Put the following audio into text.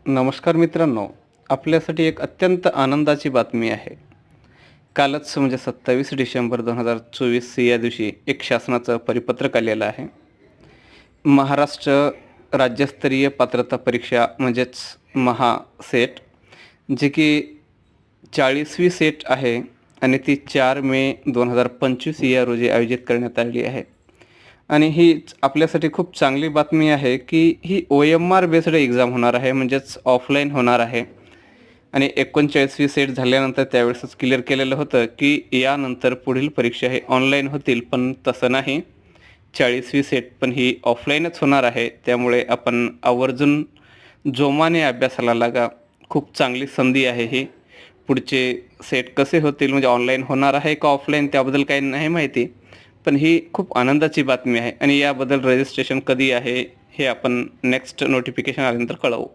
नमस्कार मित्रांनो, आपल्यासाठी एक अत्यंत आनंदाची बातमी आहे. कालच म्हणजे 27 डिसेंबर 2024 या दिवशी एक शासनाचं परिपत्रक आलेलं आहे. महाराष्ट्र राज्यस्तरीय पात्रता परीक्षा म्हणजेच महासेट, जे की 40वी सेट आहे आणि ती 4 मे 2025 या रोजी आयोजित करण्यात आली आहे. आणि ही आपल्यासाठी खूप चांगली बातमी आहे, की ही OMR बेस्ड एक्झाम होणार आहे, म्हणजेच ऑफलाईन होणार आहे. आणि 39वी सेट झाल्यानंतर त्यावेळेसच क्लिअर केलेलं होतं, की यानंतर पुढील परीक्षा हे ऑनलाईन होतील, पण तसं नाही. 40वी सेट पण ही ऑफलाईनच होणार आहे. त्यामुळे आपण आवर्जून जोमाने अभ्यासाला लागा. खूप चांगली संधी आहे ही. पुढचे सेट कसे होतील, म्हणजे ऑनलाईन होणार आहे का ऑफलाईन, त्याबद्दल काही नाही माहिती. पण ही खूप आनंदाची बातमी आहे आणि याबद्दल रजिस्ट्रेशन कधी आहे हे आपण नेक्स्ट नोटिफिकेशन आल्यानंतर कळवू.